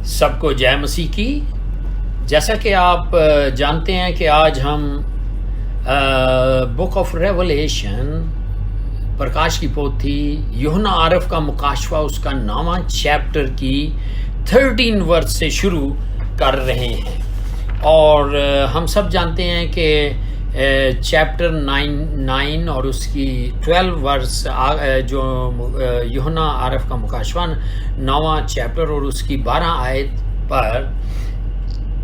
سب کو جے مسیح کی. جیسا کہ آپ جانتے ہیں کہ آج ہم بک آف ریولیشن پرکاش کی پوتھی یوحنا عارف کا مکاشفہ اس کا 9واں چیپٹر کی 13 ورس سے شروع کر رہے ہیں. اور ہم سب جانتے ہیں کہ چیپٹر 9 اور اس کی 12 ورس جو یوحنا عارف کا مکاشفہ 9واں چیپٹر اور اس کی 12 آیت پر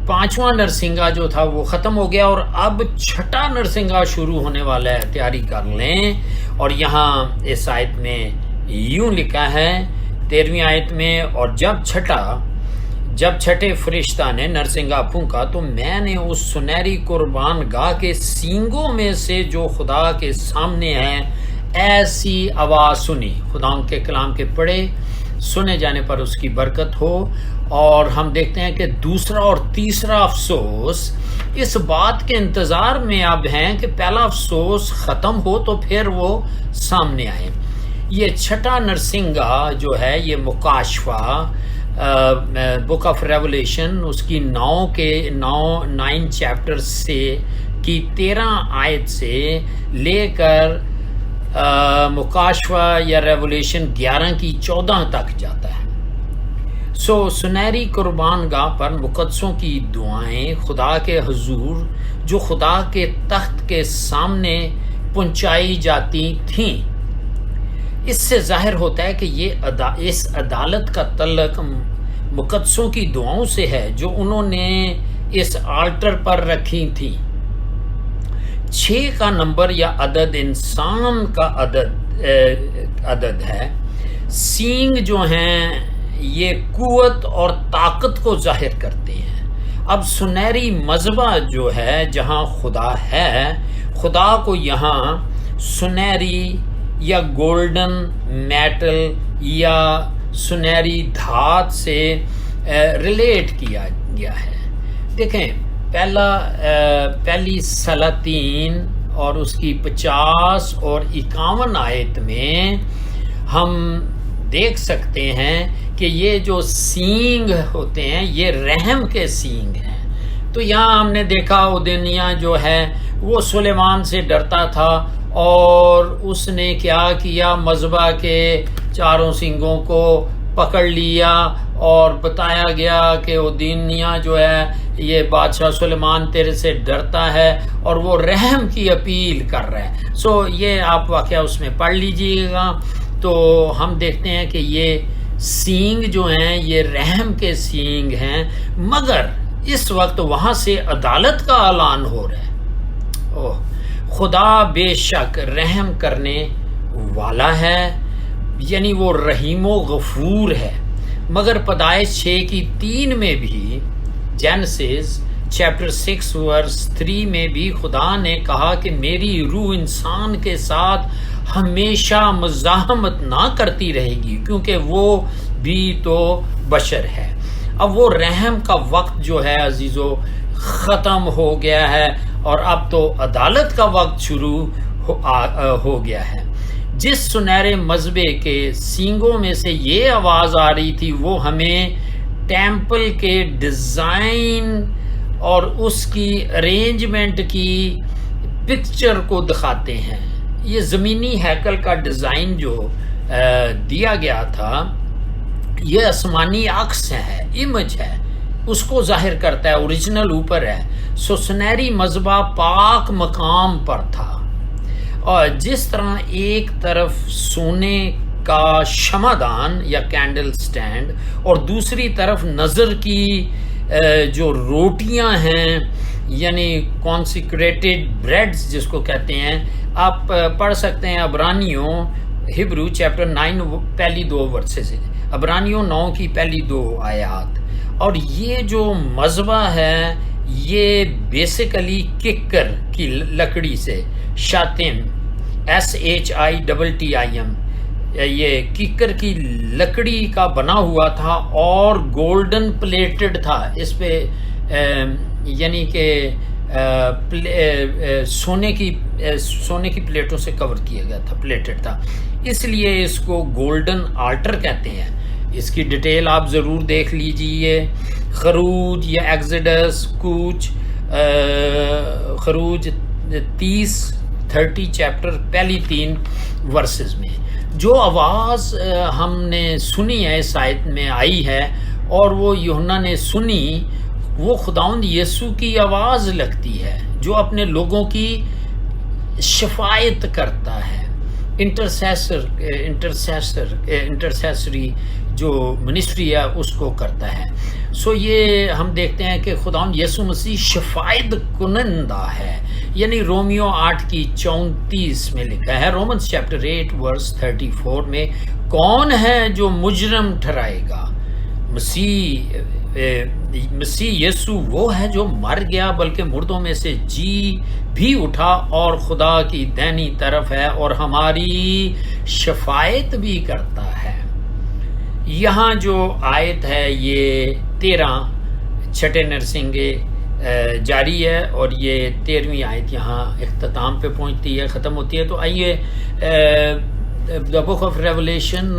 5واں نرسنگا جو تھا وہ ختم ہو گیا اور اب 6واں نرسنگا شروع ہونے والا ہے. تیاری کر لیں. اور یہاں اس آیت میں یوں لکھا ہے 13ویں آیت میں، اور جب چھٹے فرشتہ نے نرسنگا پھونکا تو میں نے اس سنہری قربان گاہ کے سینگوں میں سے جو خدا کے سامنے ہے ایسی آواز سنی. خدا ان کے کلام کے پڑھے سنے جانے پر اس کی برکت ہو. اور ہم دیکھتے ہیں کہ دوسرا اور تیسرا افسوس اس بات کے انتظار میں اب ہیں کہ پہلا افسوس ختم ہو تو پھر وہ سامنے آئے. یہ 6واں نرسنگا جو ہے یہ مکاشفہ بک آف ریولیشن اس کی 9 چیپٹر سے کی 13 آیت سے لے کر مکاشفہ یا ریولیشن 11 کی 14 تک جاتا ہے. سنہری قربان گاہ پر مقدسوں کی دعائیں خدا کے حضور جو خدا کے تخت کے سامنے پہنچائی جاتی تھیں. اس سے ظاہر ہوتا ہے کہ اس عدالت کا تعلق مقدسوں کی دعاؤں سے ہے جو انہوں نے اس آلٹر پر رکھی تھیں. 6 کا نمبر یا عدد انسان کا عدد ہے. سینگ جو ہیں یہ قوت اور طاقت کو ظاہر کرتے ہیں. اب سنہری مذبح جو ہے جہاں خدا ہے، خدا کو یہاں سنہری یا گولڈن میٹل یا سنہری دھات سے ریلیٹ کیا گیا ہے. دیکھیں پہلی سلاطین اور اس کی 50 اور 51 آیت میں ہم دیکھ سکتے ہیں کہ یہ جو سینگ ہوتے ہیں یہ رحم کے سینگ ہیں. تو یہاں ہم نے دیکھا اودنیا جو ہے وہ سلیمان سے ڈرتا تھا اور اس نے کیا کیا، مذبح کے 4 سینگوں کو پکڑ لیا اور بتایا گیا کہ اودنیا جو ہے یہ بادشاہ سلیمان تیرے سے ڈرتا ہے اور وہ رحم کی اپیل کر رہا ہے. یہ آپ واقعہ اس میں پڑھ لیجئے گا. تو ہم دیکھتے ہیں کہ یہ سینگ جو ہیں یہ رحم کے سینگ ہیں، مگر اس وقت وہاں سے عدالت کا اعلان ہو رہا ہے. خدا بے شک رحم کرنے والا ہے، یعنی وہ رحیم و غفور ہے. مگر پیدائش 6 کی 3 میں بھی، جینیسس چیپٹر 6 ورس 3 میں بھی خدا نے کہا کہ میری روح انسان کے ساتھ ہمیشہ مزاحمت نہ کرتی رہے گی کیونکہ وہ بھی تو بشر ہے. اب وہ رحم کا وقت جو ہے عزیزو ختم ہو گیا ہے اور اب تو عدالت کا وقت شروع ہو گیا ہے. جس سنہرے مذبح کے سینگوں میں سے یہ آواز آ رہی تھی وہ ہمیں ٹیمپل کے ڈیزائن اور اس کی ارینجمنٹ کی پکچر کو دکھاتے ہیں. یہ زمینی ہیکل کا ڈیزائن جو دیا گیا تھا یہ آسمانی عکس ہے، امیج ہے، اس کو ظاہر کرتا ہے، اوریجنل اوپر ہے. سنہری مذبح پاک مقام پر تھا اور جس طرح ایک طرف سونے کا شمعدان یا کینڈل سٹینڈ اور دوسری طرف نظر کی جو روٹیاں ہیں یعنی کانسیکریٹڈ بریڈز جس کو کہتے ہیں. آپ پڑھ سکتے ہیں عبرانیوں ہبرو چیپٹر 9 پہلی 2 ورسز سے، عبرانیوں 9 کی پہلی 2 آیات. اور یہ جو مذبح ہے یہ بیسیکلی ککر کی لکڑی سے، شاتم SHITTIM، یہ ککر کی لکڑی کا بنا ہوا تھا اور گولڈن پلیٹڈ تھا. اس پہ یعنی کہ سونے کی پلیٹوں سے کور کیا گیا تھا، پلیٹڈ تھا، اس لیے اس کو گولڈن آلٹر کہتے ہیں. اس کی ڈیٹیل آپ ضرور دیکھ لیجئے. خروج یا ایگزڈس کوچ، خروج 30 چیپٹر پہلی 3 ورسز میں جو آواز ہم نے سنی ہے اس آیت میں آئی ہے اور وہ یوحنا نے سنی، وہ خداوند یسوع کی آواز لگتی ہے جو اپنے لوگوں کی شفاعت کرتا ہے. انٹرسیسری جو منسٹری ہے اس کو کرتا ہے. سو یہ ہم دیکھتے ہیں کہ خداوند یسوع مسیح شفاعت کنندہ ہے، یعنی رومیو 8:34 میں لکھا ہے، رومنز چیپٹر 8 ورس 34 میں، کون ہے جو مجرم ٹھہرائے گا؟ مسیح یسوع وہ ہے جو مر گیا بلکہ مردوں میں سے جی بھی اٹھا اور خدا کی دائنی طرف ہے اور ہماری شفاعت بھی کرتا ہے. یہاں جو آیت ہے یہ 13 چھٹے نرسنگے جاری ہے اور یہ 13ویں آیت یہاں اختتام پہ پہنچتی ہے، ختم ہوتی ہے. تو آئیے دا بک آف ریولیشن،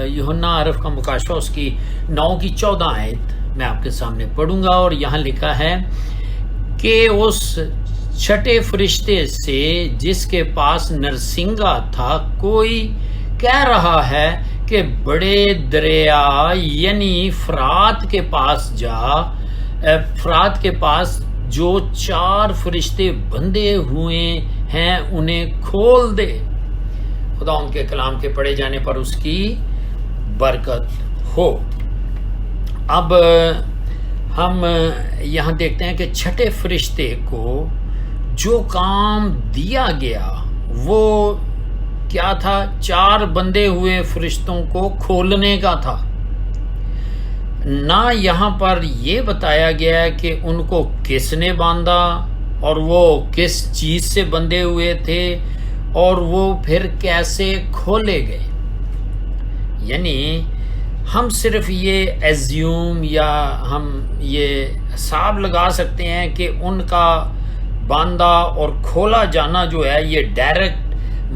یوحنا عرف کا مکاشفہ، اس کی 9:14 آیت میں آپ کے سامنے پڑھوں گا. اور یہاں لکھا ہے کہ اس چھٹے فرشتے سے جس کے پاس نرسنگا تھا کوئی کہہ رہا ہے کہ بڑے دریا یعنی فرات کے پاس جا، فرات کے پاس جو 4 فرشتے بندھے ہوئے ہیں انہیں کھول دے. خدا ان کے کلام کے پڑھے جانے پر اس کی برکت ہو. اب ہم یہاں دیکھتے ہیں کہ چھٹے فرشتے کو جو کام دیا گیا وہ کیا تھا؟ 4 بندھے ہوئے فرشتوں کو کھولنے کا تھا. نہ یہاں پر یہ بتایا گیا ہے کہ ان کو کس نے باندھا اور وہ کس چیز سے بندھے ہوئے تھے اور وہ پھر کیسے کھولے گئے. یعنی ہم صرف یہ ایزیوم یا ہم یہ حساب لگا سکتے ہیں کہ ان کا باندھا اور کھولا جانا جو ہے یہ ڈائریکٹ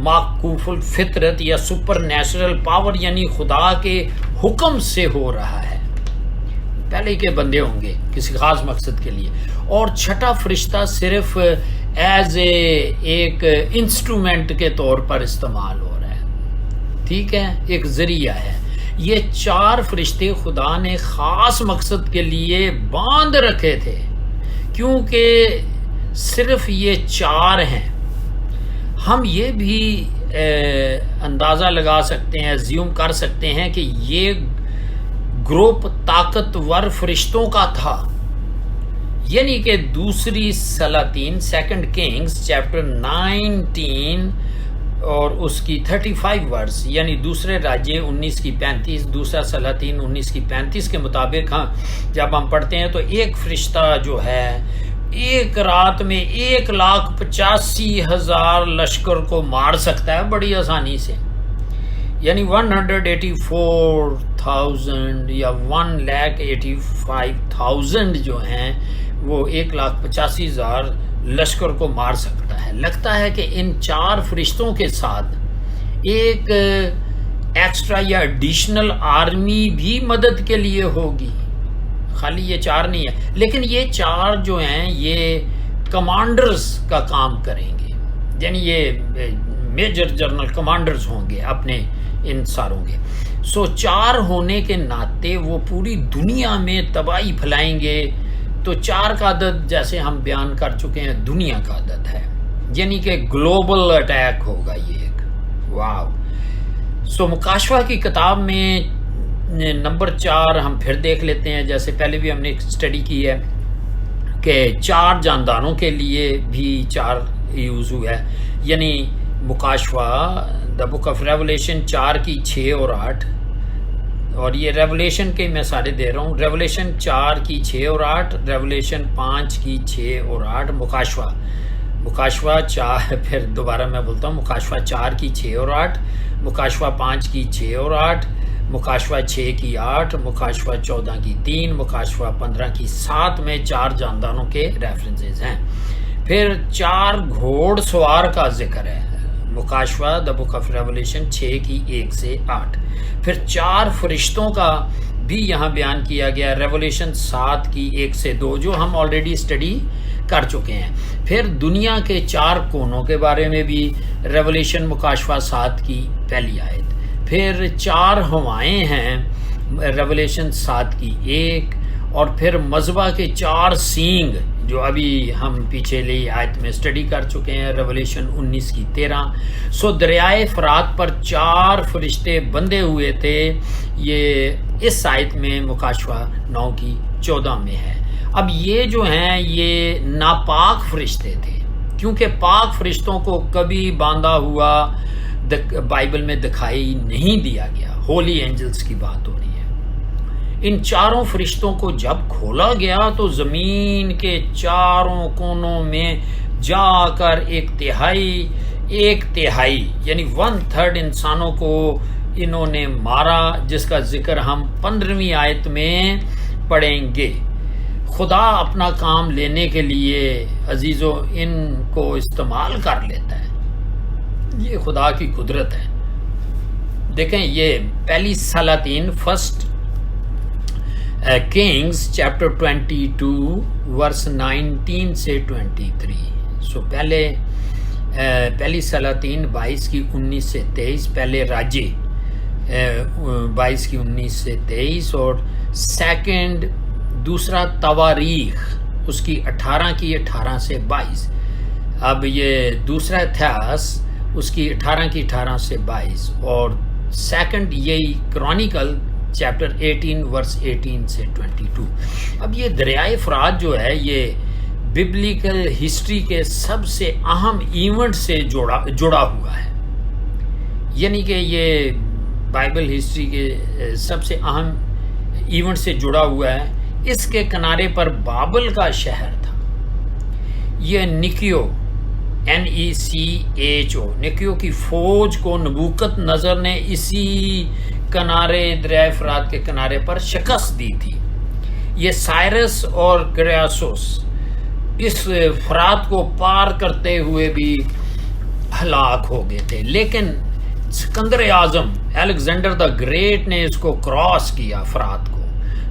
معکوف الفطرت یا سپر نیچرل پاور یعنی خدا کے حکم سے ہو رہا ہے. پہلے کے بندے ہوں گے کسی خاص مقصد کے لیے، اور چھٹا فرشتہ صرف ایز ایک انسٹرومنٹ کے طور پر استعمال ہو رہا ہے. ٹھیک ہے، ایک ذریعہ ہے. یہ 4 فرشتے خدا نے خاص مقصد کے لیے باندھ رکھے تھے کیونکہ صرف یہ 4 ہیں. ہم یہ بھی اندازہ لگا سکتے ہیں، زیوم کر سکتے ہیں کہ یہ گروپ طاقتور فرشتوں کا تھا. یعنی کہ دوسری سلاطین، 2 کنگز چیپٹر 19 اور اس کی 35 ورس، یعنی دوسرے راجے 19:35، دوسرا سلاطین 19:35 کے مطابق ہاں جب ہم پڑھتے ہیں تو ایک فرشتہ جو ہے ایک رات میں 1,85,000 لشکر کو مار سکتا ہے بڑی آسانی سے. یعنی 184,000 یا 1,85,000 جو ہیں وہ 1,85,000 لشکر کو مار سکتا ہے. لگتا ہے کہ ان 4 فرشتوں کے ساتھ ایک ایکسٹرا یا ایڈیشنل آرمی بھی مدد کے لیے ہوگی، خالی یہ 4 نہیں ہے. لیکن یہ 4 جو ہیں یہ کمانڈرز کا کام کریں گے، یعنی یہ میجر جنرل کمانڈرز ہوں گے اپنے ان ساروں کے. سو 4 ہونے کے ناطے وہ پوری دنیا میں تباہی پھیلائیں گے. تو 4 کا عدد جیسے ہم بیان کر چکے ہیں دنیا کا عدد ہے، یعنی کہ گلوبل اٹیک ہوگا یہ ایک. واو. سو مکاشفہ کی کتاب میں نمبر 4 ہم پھر دیکھ لیتے ہیں، جیسے پہلے بھی ہم نے اسٹڈی کی ہے کہ 4 جانداروں کے لیے بھی 4 یوز ہوا ہے. یعنی مکاشفہ دا بک آف ریولیشن 4:6 اور 8، اور یہ ریولیشن کے میں سارے دے رہا ہوں. ریولیشن 4:6 اور 8، ریولیشن 5:6 اور 8، مکاشفہ 4، پھر دوبارہ میں بولتا ہوں، مکاشفہ 4:6 اور 8، مکاشفہ 5:6 اور 8، مکاشفہ 6:8، مکاشفہ 14:3، مکاشفہ 15:7 میں 4 جانداروں کے ریفرنسز ہیں. پھر 4 گھوڑ سوار کا ذکر ہے مکاشفہ دا بک آف ریولیشن 6 کی 1 سے 8. پھر 4 فرشتوں کا بھی یہاں بیان کیا گیا ریولیشن 7 کی 1 سے 2 جو ہم آلریڈی اسٹڈی کر چکے ہیں. پھر دنیا کے 4 کونوں کے بارے میں بھی ریولیشن مکاشفہ 7 کی پہلی آیت. پھر 4 ہوائیں ہیں ریولیشن 7 کی 1. اور پھر مذبح کے 4 سینگ جو ابھی ہم پیچھے لی آیت میں اسٹڈی کر چکے ہیں ریولیشن 19 کی 13. سو دریائے فرات پر 4 فرشتے بندھے ہوئے تھے، یہ اس آیت میں مکاشفہ 9 کی 14 میں ہے. اب یہ جو ہیں یہ ناپاک فرشتے تھے، کیونکہ پاک فرشتوں کو کبھی باندھا ہوا بائبل میں دکھائی نہیں دیا گیا. ہولی اینجلز کی بات ہو رہی ہے. ان 4 فرشتوں کو جب کھولا گیا تو زمین کے 4 کونوں میں جا کر ایک تہائی یعنی 1/3 انسانوں کو انہوں نے مارا، جس کا ذکر ہم 15ویں آیت میں پڑھیں گے. خدا اپنا کام لینے کے لیے عزیزو ان کو استعمال کر لیتا ہے. یہ خدا کی قدرت ہے. دیکھیں یہ پہلی سلاطین فرسٹ کنگز چیپٹر 22 ورس 19 سے 23. سو پہلی سلاطین 22 کی 19 سے 23، پہلے راجے 22 کی 19 سے 23، اور سیکنڈ دوسرا تواریخ اس کی 18 کی 18 سے 22. اب یہ دوسرا اتھیاس اس کی 18 کی 18 سے 22، اور سیکنڈ یہی کرونیکل چیپٹر 18 ورس 18 سے 22. اب یہ دریائے فرات جو ہے یہ ببلیکل ہسٹری کے سب سے اہم ایونٹ سے جڑا ہوا ہے. یعنی کہ یہ بائبل ہسٹری کے سب سے اہم ایونٹ سے جڑا ہوا ہے. اس کے کنارے پر بابل کا شہر تھا. یہ نکیو NECHO نکیو کی فوج کو نبوکت نظر نے اسی کنارے دریائے فرات کے کنارے پر شکست دی تھی. یہ سائرس اور گریاسوس اس فرات کو پار کرتے ہوئے بھی ہلاک ہو گئے تھے، لیکن سکندر اعظم الیگزینڈر دا گریٹ نے اس کو کراس کیا فرات کو.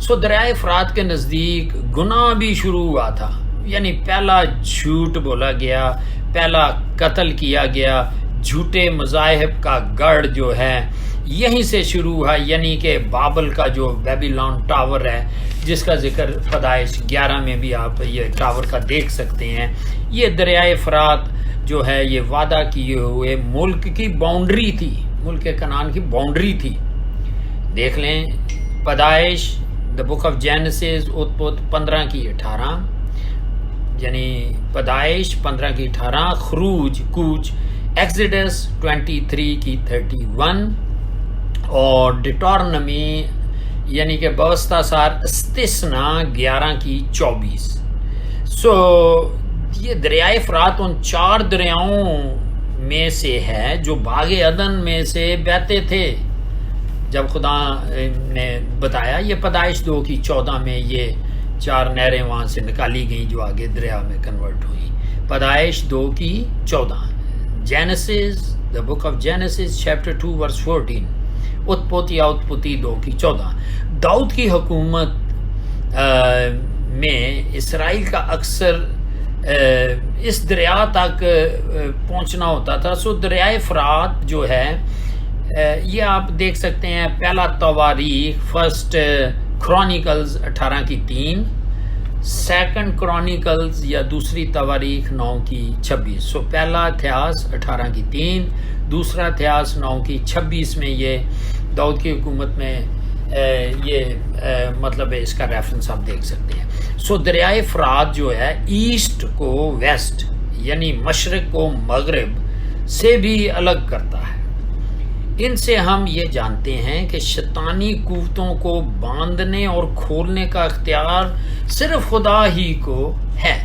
سو دریائے فرات کے نزدیک گناہ بھی شروع ہوا تھا. یعنی پہلا جھوٹ بولا گیا، پہلا قتل کیا گیا. جھوٹے مذاہب کا گڑھ جو ہے یہیں سے شروع ہوا. یعنی کہ بابل کا جو بیبیلون ٹاور ہے جس کا ذکر پیدائش 11 میں بھی آپ یہ ٹاور کا دیکھ سکتے ہیں. یہ دریائے فرات جو ہے یہ وعدہ کیے ہوئے ملک کی باؤنڈری تھی، ملک کنعان کی باؤنڈری تھی. دیکھ لیں پیدائش دا بک آف جینیسس 15 کی 18، یعنی پیدائش 15 کی 18، خروج کوچ ایکسیڈس 23 کی 31، اور ڈیٹورنمی یعنی کہ بوستہ سار استثنا 11 کی 24. سو یہ دریائے فرات ان 4 دریاؤں میں سے ہے جو باغ عدن میں سے بہتے تھے جب خدا نے بتایا. یہ پیدائش 2 کی 14 میں یہ 4 نہریں وہاں سے نکالی گئیں جو آگے دریا میں کنورٹ ہوئی. پیدائش 2 کی 14. Genesis the book of Genesis chapter 2 ورس 14. اتپوتی 2 کی 14. داؤد کی حکومت میں اسرائیل کا اکثر اس دریا تک پہنچنا ہوتا تھا. سو دریائے فرات جو ہے یہ آپ دیکھ سکتے ہیں پہلا تواریخ فرسٹ کرونیکلز 18 کی 3، سیکنڈ کرونیکلز یا دوسری تواریخ 9 کی 26. سو پہلا اتھیاس 18 کی 3، دوسرا اتھیاس 9 کی 26 میں یہ داؤد کی حکومت میں یہ مطلب اس کا ریفرنس آپ دیکھ سکتے ہیں. سو دریائے فرات جو ہے ایسٹ کو ویسٹ یعنی مشرق کو مغرب سے بھی الگ کرتا ہے. ان سے ہم یہ جانتے ہیں کہ شیطانی قوتوں کو باندھنے اور کھولنے کا اختیار صرف خدا ہی کو ہے.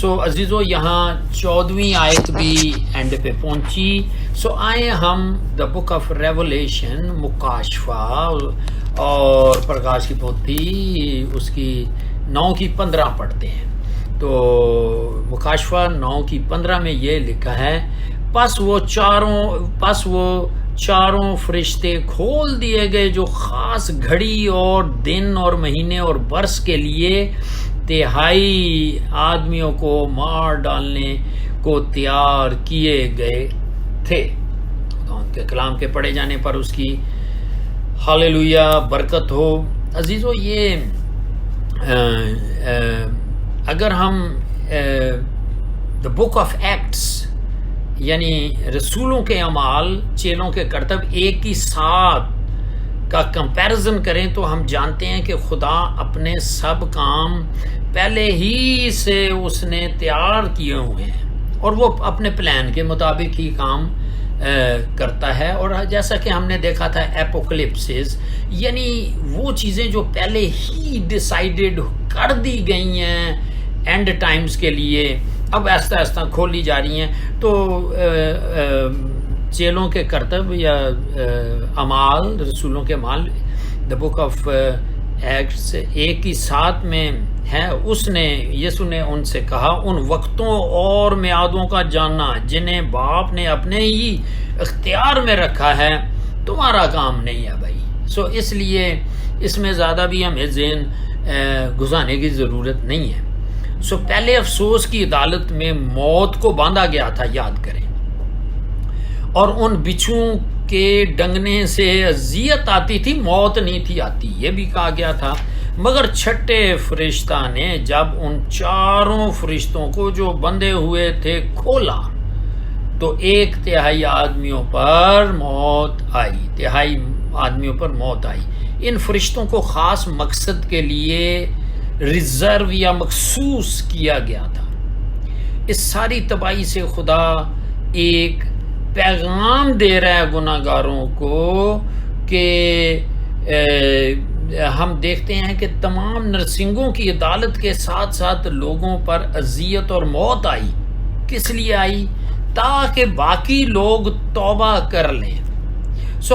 سو عزیزو یہاں 14ویں آیت بھی اینڈ پہ پہنچی. سو آئے ہم دا بک آف ریولیشن مکاشفہ اور پرکاش کی پوتھی اس کی 9 کی 15 پڑھتے ہیں. تو مکاشفہ 9 کی 15 میں یہ لکھا ہے، پس وہ چاروں فرشتے کھول دیے گئے جو خاص گھڑی اور دن اور مہینے اور برس کے لیے 3 آدمیوں کو مار ڈالنے کو تیار کیے گئے تھے۔ ان کے کلام کے پڑھے جانے پر اس کی ہاللویا برکت ہو۔ عزیزو، یہ اگر ہم دا بک آف ایکٹس یعنی رسولوں کے اعمال، چیلوں کے کرتب ایک ہی ساتھ کا کمپیرزن کریں تو ہم جانتے ہیں کہ خدا اپنے سب کام پہلے ہی سے اس نے تیار کیے ہوئے ہیں اور وہ اپنے پلان کے مطابق ہی کام کرتا ہے۔ اور جیسا کہ ہم نے دیکھا تھا ایپوکلپسز، یعنی وہ چیزیں جو پہلے ہی ڈیسائیڈڈ کر دی گئی ہیں اینڈ ٹائمز کے لیے، اب آہستہ آہستہ کھولی جا رہی ہیں۔ تو چیلوں کے کرتب یا اعمال، رسولوں کے اعمال، دا بک آف ایکٹس ایک ہی ساتھ میں ہے۔ یسوع نے ان سے کہا، ان وقتوں اور میعادوں کا جاننا جنہیں باپ نے اپنے ہی اختیار میں رکھا ہے تمہارا کام نہیں ہے بھائی۔ اس لیے اس میں زیادہ بھی ہمیں ذہن گھسانے کی ضرورت نہیں ہے۔ پہلے افسوس کی عدالت میں موت کو باندھا گیا تھا، یاد کریں، اور ان بچھوؤں کے ڈنگنے سے اذیت آتی تھی، موت نہیں تھی آتی، یہ بھی کہا گیا تھا۔ مگر چھٹے فرشتہ نے جب ان 4 فرشتوں کو جو بندھے ہوئے تھے کھولا تو 1/3 آدمیوں پر موت آئی۔ ان فرشتوں کو خاص مقصد کے لیے ریزرو یا مخصوص کیا گیا تھا۔ اس ساری تباہی سے خدا ایک پیغام دے رہا ہے گناہ گاروں کو کہ ہم دیکھتے ہیں کہ تمام نرسنگوں کی عدالت کے ساتھ ساتھ لوگوں پر اذیت اور موت آئی۔ کس لیے آئی؟ تاکہ باقی لوگ توبہ کر لیں۔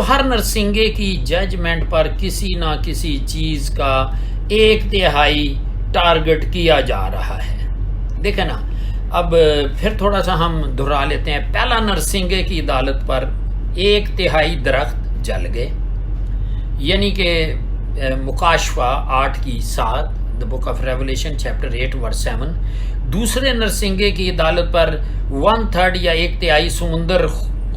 ہر نرسنگے کی ججمنٹ پر کسی نہ کسی چیز کا 1/3 ٹارگٹ کیا جا رہا ہے۔ دیکھیں نا، اب پھر تھوڑا سا ہم دہرا لیتے ہیں۔ پہلا نرسنگے کی عدالت پر 1/3 درخت جل گئے، یعنی کہ مکاشفہ 8:7، دا بک آف ریولیشن چیپٹر 8:7۔ دوسرے نرسنگے کی عدالت پر 1/3 یا 1/3 سمندر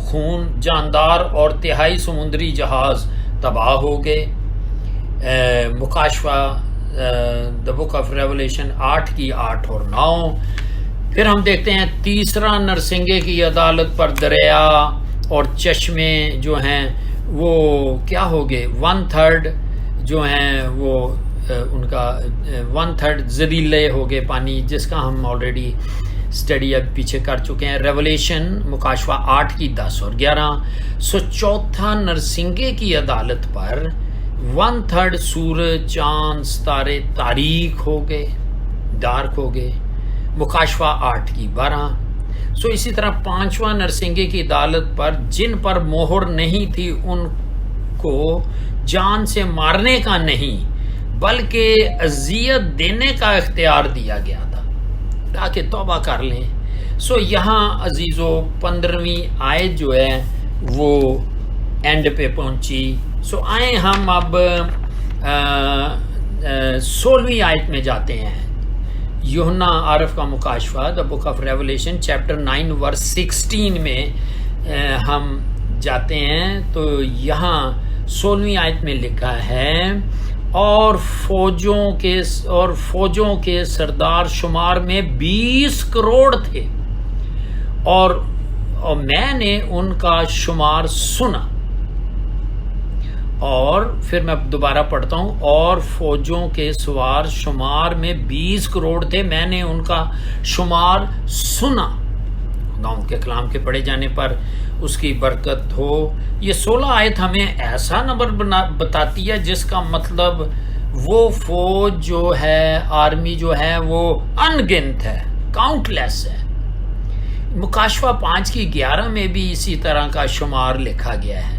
خون، جاندار اور 1/3 سمندری جہاز تباہ ہو گئے۔ مکاشفہ دا بک آف ریولیشن 8:8 اور 9۔ پھر ہم دیکھتے ہیں تیسرا نرسنگے کی عدالت پر دریا اور چشمے جو ہیں وہ کیا ہو گئے، 1/3 جو ہیں وہ ان کا 1/3 زریلے ہو گئے پانی، جس کا ہم آلریڈی اسٹڈی اب پیچھے کر چکے ہیں۔ ریولیشن مکاشفہ 8:10 اور 11۔ چوتھا نرسنگے کی عدالت پر 1/3 سورج، چاند، ستارے تاریک ہو گئے، ڈارک ہو گئے، مکاشفہ 8:12۔ اسی طرح پانچواں نرسنگے کی عدالت پر جن پر مہر نہیں تھی ان کو جان سے مارنے کا نہیں بلکہ اذیت دینے کا اختیار دیا گیا تھا تاکہ توبہ کر لیں۔ یہاں عزیزو 15ویں آیت جو ہے وہ اینڈ پہ پہنچی۔ آئیں ہم اب 16ویں آیت میں جاتے ہیں۔ یوحنا عارف کا مکاشفہ دا بک آف ریولیشن چیپٹر 9:16 میں ہم جاتے ہیں تو یہاں 16ویں آیت میں لکھا ہے، اور فوجوں کے سردار شمار میں 20 کروڑ تھے، اور میں نے ان کا شمار سنا۔ اور پھر میں دوبارہ پڑھتا ہوں، اور فوجوں کے سوار شمار میں 20 کروڑ تھے، میں نے ان کا شمار سنا۔ خدا کے کلام کے پڑھے جانے پر اس کی برکت ہو۔ یہ 16 آیت ہمیں ایسا نمبر بتاتی ہے جس کا مطلب وہ فوج جو ہے، آرمی جو ہے وہ ان گنت ہے، کاؤنٹ لیس ہے۔ مکاشفہ 5:11 میں بھی اسی طرح کا شمار لکھا گیا ہے۔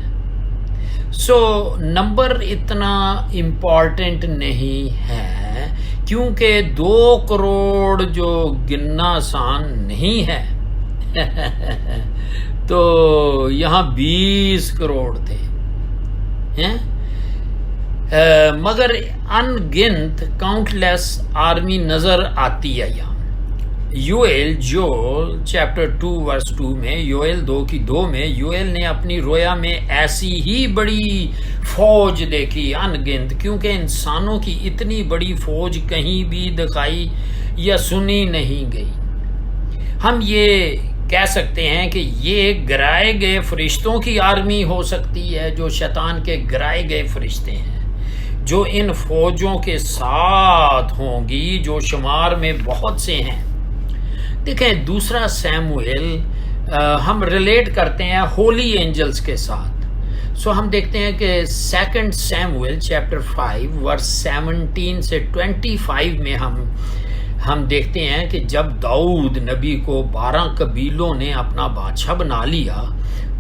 نمبر اتنا امپورٹنٹ نہیں ہے، کیونکہ 2 کروڑ جو گننا آسان نہیں ہے تو یہاں 20 کروڑ تھے مگر ان گنت کاؤنٹ لیس آرمی نظر آتی ہے یہاں. یوئیل چیپٹر 2 ورس 2 میں، یوئیل 2:2 میں یوئیل نے اپنی رویا میں ایسی ہی بڑی فوج دیکھی ان گنت، کیونکہ انسانوں کی اتنی بڑی فوج کہیں بھی دکھائی یا سنی نہیں گئی. ہم یہ کہہ سکتے ہیں کہ یہ گرائے گئے فرشتوں کی آرمی ہو سکتی ہے، جو شیطان کے گرائے گئے فرشتے ہیں، جو ان فوجوں کے ساتھ ہوں گی، جو شمار میں بہت سے ہیں. دیکھیں دوسرا سیموئیل ہم ریلیٹ کرتے ہیں ہولی اینجلز کے ساتھ. سو ہم دیکھتے ہیں کہ 2 سیموئیل چیپٹر 5 ورس 17 سے 25 میں ہم دیکھتے ہیں کہ جب داؤد نبی کو 12 قبیلوں نے اپنا بادشاہ بنا لیا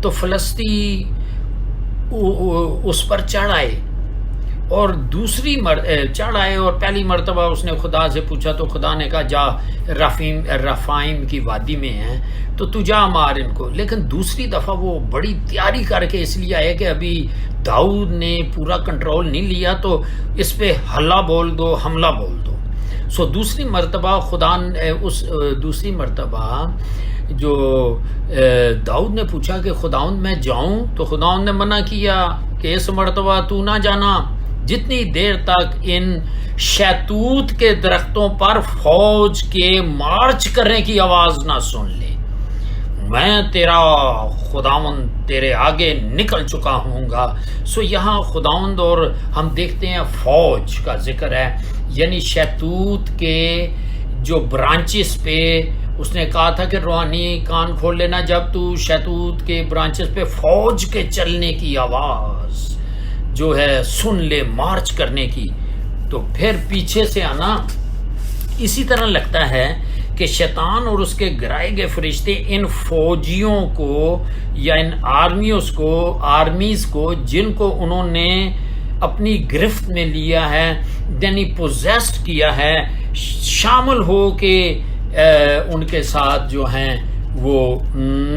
تو فلسطی اس پر چڑھ آئے اور چڑھ آئے اور پہلی مرتبہ اس نے خدا سے پوچھا تو خدا نے کہا جا رفائم کی وادی میں ہیں تو تو جا مار ان کو. لیکن دوسری دفعہ وہ بڑی تیاری کر کے اس لیے آئے کہ ابھی داؤد نے پورا کنٹرول نہیں لیا تو اس پہ حملہ بول دو. سو دوسری مرتبہ دوسری مرتبہ جو داؤد نے پوچھا کہ خداوند میں جاؤں تو خداوند نے منع کیا کہ اس مرتبہ تو نہ جانا جتنی دیر تک ان شیطوت کے درختوں پر فوج کے مارچ کرنے کی آواز نہ سن لے. میں تیرا خداوند تیرے آگے نکل چکا ہوں گا. سو یہاں خداوند اور ہم دیکھتے ہیں فوج کا ذکر ہے، یعنی شیطوت کے جو برانچز پہ اس نے کہا تھا کہ روحانی کان کھول لینا جب تو شیطوت کے برانچز پہ فوج کے چلنے کی آواز جو ہے سن لے، مارچ کرنے کی. تو پھر پیچھے سے آنا اسی طرح لگتا ہے کہ شیطان اور اس کے گرائے گئے فرشتے ان فوجیوں کو یا ان آرمیز کو جن کو انہوں نے اپنی گرفت میں لیا ہے، یعنی پوزیسڈ کیا ہے، شامل ہو کے ان کے ساتھ جو ہیں وہ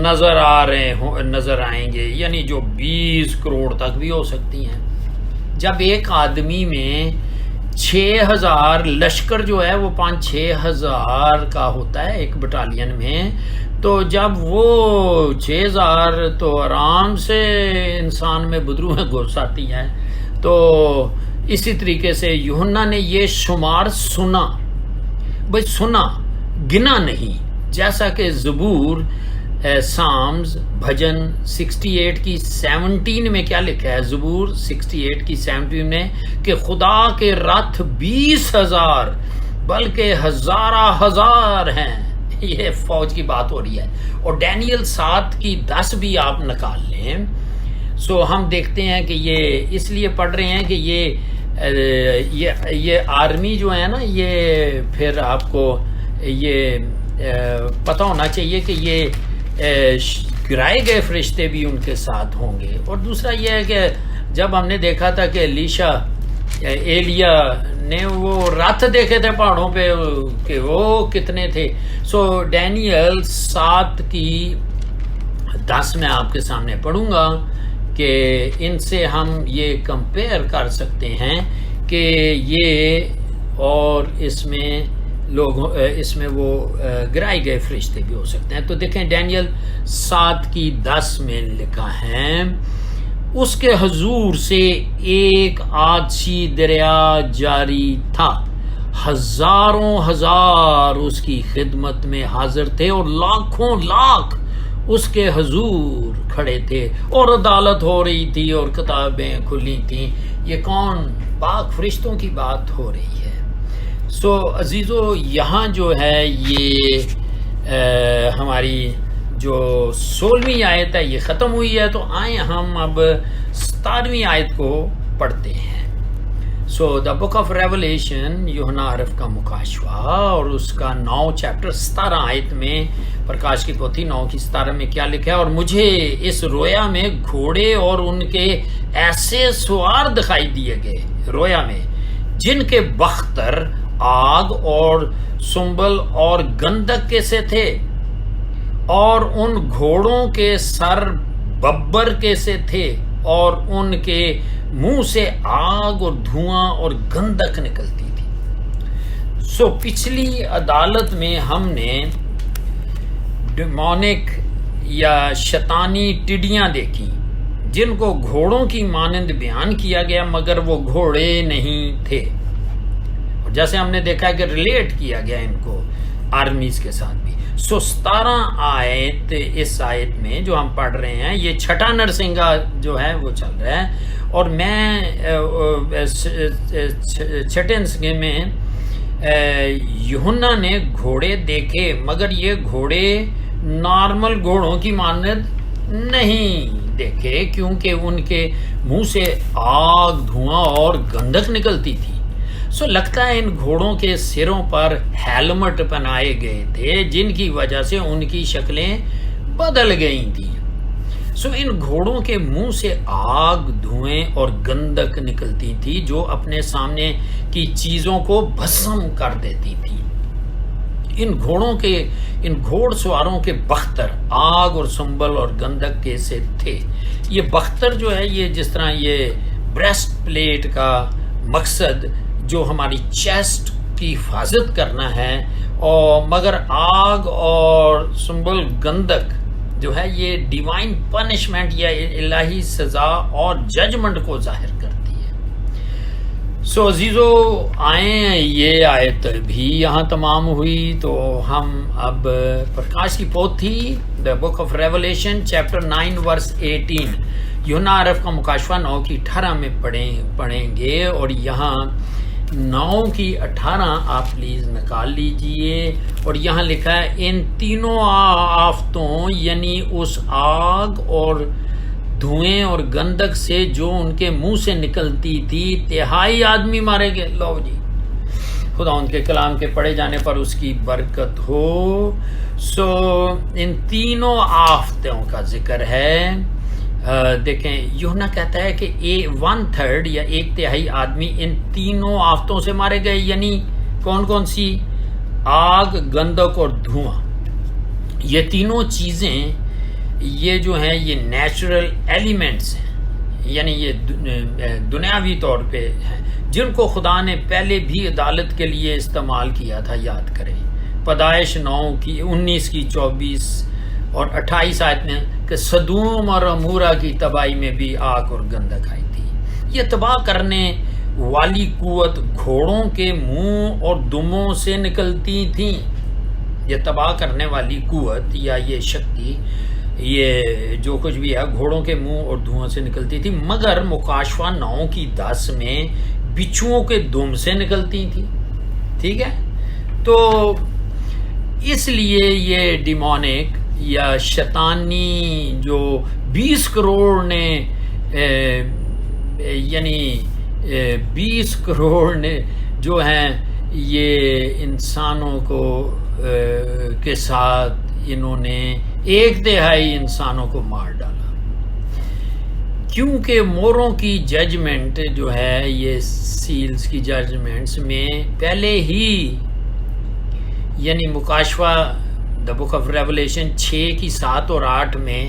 نظر آئیں گے، یعنی جو 20 کروڑ تک بھی ہو سکتی ہیں. جب ایک آدمی میں 6000 لشکر جو ہے وہ 5-6 ہزار کا ہوتا ہے ایک بٹالین میں، تو جب وہ 6000 تو آرام سے انسان میں بدرو میں گھس آتی ہیں. تو اسی طریقے سے یوحنا نے یہ شمار سنا، گنا نہیں، جیسا کہ زبور سامز بھجن 68 کی 17 میں کیا لکھا ہے، زبور 68 کی 17 میں کہ خدا کے رتھ 20,000 بلکہ ہزار ہیں. یہ فوج کی بات ہو رہی ہے. اور ڈینیل 7 کی 10 بھی آپ نکال لیں. سو ہم دیکھتے ہیں کہ یہ اس لیے پڑھ رہے ہیں کہ یہ آرمی جو ہے نا، یہ پھر آپ کو یہ پتہ ہونا چاہیے کہ یہ گرائے گئے فرشتے بھی ان کے ساتھ ہوں گے. اور دوسرا یہ ہے کہ جب ہم نے دیکھا تھا کہ ایلیا نے وہ رتھ دیکھے تھے پہاڑوں پہ کہ وہ کتنے تھے. سو ڈینیل 7 کی 10 میں آپ کے سامنے پڑھوں گا کہ ان سے ہم یہ کمپیئر کر سکتے ہیں کہ یہ اور اس میں وہ گرائے گئے فرشتے بھی ہو سکتے ہیں. تو دیکھیں ڈینیل 7 کی 10 میں لکھا ہے، اس کے حضور سے ایک آتشی دریا جاری تھا، ہزاروں ہزار اس کی خدمت میں حاضر تھے اور لاکھوں لاکھ اس کے حضور کھڑے تھے اور عدالت ہو رہی تھی اور کتابیں کھلی تھیں. یہ کون؟ پاک فرشتوں کی بات ہو رہی ہے. سو عزیزو، یہاں جو ہے یہ ہماری جو 16ویں آیت ہے یہ ختم ہوئی ہے. تو آئیں ہم اب 17ویں آیت کو پڑھتے ہیں. سو دا بک آف ریولیشن، یوحنا عرف کا مکاشفہ، اور اس کا 9 چیپٹر 17 آیت میں، پرکاش کی پوتھی 9 کی 17 میں کیا لکھا ہے، اور مجھے اس رویا میں گھوڑے اور ان کے ایسے سوار دکھائی دیے گئے رویا میں، جن کے بختر آگ اور سنبل اور گندک کے سے تھے، اور ان گھوڑوں کے سر ببر کے سے تھے اور ان کے منہ سے آگ اور دھواں اور گندک نکلتی تھی۔ سو پچھلی عدالت میں ہم نے ڈیمونک یا شیطانی ٹڈیاں دیکھی جن کو گھوڑوں کی مانند بیان کیا گیا مگر وہ گھوڑے نہیں تھے، جیسے ہم نے دیکھا کہ ریلیٹ کیا گیا ان کو آرمیز کے ساتھ بھی۔ سو 17 آیت اس آیت میں جو ہم پڑھ رہے ہیں یہ چھٹا نرسنگا جو ہے وہ چل رہا ہے، اور میں چھٹے نرسنگے میں یوحنا نے گھوڑے دیکھے مگر یہ گھوڑے نارمل گھوڑوں کی مانند نہیں دیکھے، کیونکہ ان کے منہ سے آگ، دھواں اور گندک نکلتی تھی۔ سو لگتا ہے ان گھوڑوں کے سروں پر ہیلمٹ پہنائے گئے تھے جن کی وجہ سے ان کی شکلیں بدل گئی تھیں۔ سو ان گھوڑوں کے منہ سے آگ، دھوئیں اور گندک نکلتی تھی جو اپنے سامنے کی چیزوں کو بھسم کر دیتی تھی۔ ان گھوڑ سواروں کے بختر آگ اور سنبل اور گندک کے سے تھے۔ یہ بختر جو ہے یہ جس طرح یہ بریسٹ پلیٹ کا مقصد جو ہماری چیسٹ کی حفاظت کرنا ہے، اور مگر آگ اور سنبل گندک جو ہے یہ ڈیوائن پنشمنٹ یا الہی سزا اور ججمنٹ کو ظاہر کرتی ہے۔ سو عزیزو آئیں، یہ آیت بھی یہاں تمام ہوئی، تو ہم اب پرکاش کی پوتھی دا بک آف ریولیشن چیپٹر 9 ورس 18 یوحنا عرف کا مکاشفہ 9 کی 18 میں پڑھیں گے، اور یہاں 9 کی 18 آپ پلیز نکال لیجئے، اور یہاں لکھا ہے ان تینوں آفتوں یعنی اس آگ اور دھوئیں اور گندک سے جو ان کے منہ سے نکلتی تھی 3 آدمی مارے گئے۔ لو جی، خدا ان کے کلام کے پڑھے جانے پر اس کی برکت ہو۔ سو ان تینوں آفتوں کا ذکر ہے۔ دیکھیں یوحنا کہتا ہے کہ 1/3 یا 1/3 آدمی ان تینوں آفتوں سے مارے گئے، یعنی کون کون سی؟ آگ، گندک اور دھواں۔ یہ تینوں چیزیں یہ جو ہیں یہ نیچرل ایلیمنٹس ہیں، یعنی یہ دنیاوی طور پہ ہیں جن کو خدا نے پہلے بھی عدالت کے لیے استعمال کیا تھا۔ یاد کریں پیدائش 9 کی 19 کی 24 اور 28 آیت میں کہ سدوم اور عمورہ کی تباہی میں بھی آگ اور گندک آئی تھی۔ یہ تباہ کرنے والی قوت گھوڑوں کے منہ اور دموں سے نکلتی تھی۔ یہ تباہ کرنے والی قوت یا یہ شکتی، یہ جو کچھ بھی ہے گھوڑوں کے منہ اور دھواں سے نکلتی تھی، مگر مکاشفہ 9 کی 10 میں بچھوؤں کے دم سے نکلتی تھی۔ ٹھیک ہے، تو اس لیے یہ ڈیمونک یا شیطانی جو 20 کروڑ نے یعنی 20 کروڑ نے جو ہیں یہ انسانوں کو کے ساتھ انہوں نے 1/3 انسانوں کو مار ڈالا، کیونکہ موروں کی ججمنٹ جو ہے یہ سیلز کی ججمنٹس میں پہلے ہی، یعنی مکاشفہ دا بک آف ریولیشن 6 کی 7 اور 8 میں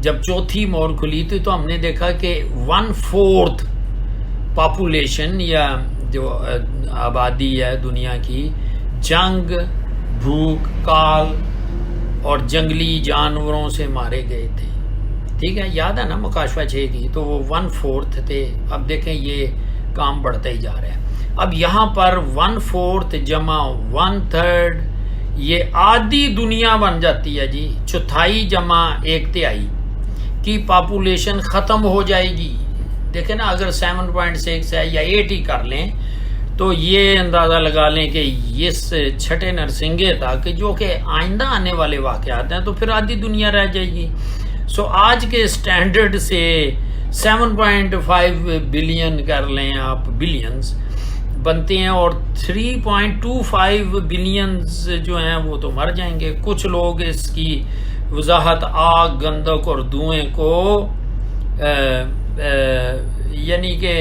جب چوتھی مور کھلی تھی تو ہم نے دیکھا کہ 1/4 پاپولیشن یا جو آبادی ہے دنیا کی جنگ، بھوک، کال اور جنگلی جانوروں سے مارے گئے تھے۔ ٹھیک ہے، یاد ہے نا مکاشفہ 6 کی، تو وہ 1/4 تھے۔ اب دیکھیں یہ کام بڑھتا ہی جا رہا ہے۔ اب یہاں پر 1/4 جمع 1/3 یہ آدھی دنیا بن جاتی ہے جی۔ 1/4 جمع 1/3 کی پاپولیشن ختم ہو جائے گی۔ دیکھیں نا، اگر 7.6 ہے یا 8 ہی کر لیں تو یہ اندازہ لگا لیں کہ اس چھٹے نرسنگے تک جو کہ آئندہ آنے والے واقعات ہیں تو پھر آدھی دنیا رہ جائے گی۔ سو آج کے سٹینڈرڈ سے 7.5 بلین کر لیں آپ، بلینز بنتے ہیں، اور 3.25 بلینز جو ہیں وہ تو مر جائیں گے۔ کچھ لوگ اس کی وضاحت آگ، گندک اور دھوئیں کو یعنی کہ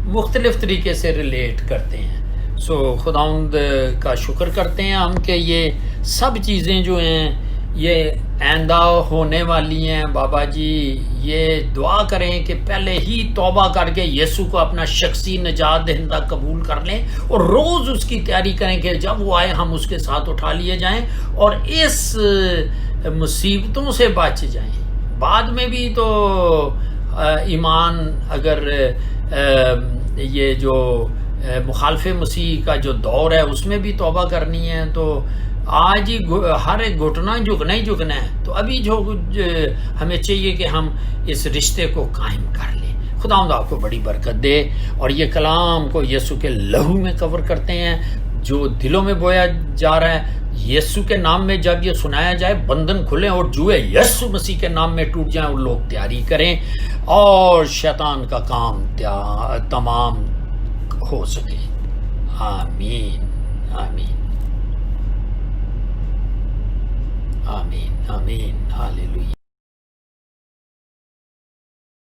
مختلف طریقے سے ریلیٹ کرتے ہیں۔ سو خداوند کا شکر کرتے ہیں ہم کہ یہ سب چیزیں جو ہیں یہ آئندہ ہونے والی ہیں. بابا جی یہ دعا کریں کہ پہلے ہی توبہ کر کے یسوع کو اپنا شخصی نجات دہندہ قبول کر لیں اور روز اس کی تیاری کریں کہ جب وہ آئے ہم اس کے ساتھ اٹھا لیے جائیں اور اس مصیبتوں سے بچ جائیں. بعد میں بھی تو ایمان اگر یہ جو مخالف مسیح کا جو دور ہے اس میں بھی توبہ کرنی ہے تو آج ہی ہر ایک گھٹنا جھکنا ہی جھکنا ہے. تو ابھی جو ہمیں چاہیے کہ ہم اس رشتے کو قائم کر لیں. خداوند آپ کو بڑی برکت دے اور یہ کلام کو یسوع کے لہو میں کور کرتے ہیں جو دلوں میں بویا جا رہا ہے. یسوع کے نام میں جب یہ سنایا جائے بندھن کھلیں اور جوئے یسوع مسیح کے نام میں ٹوٹ جائیں اور لوگ تیاری کریں اور شیطان کا کام تمام ہو سکے. آمین آمین آمین آمین. ہاللیلویہ.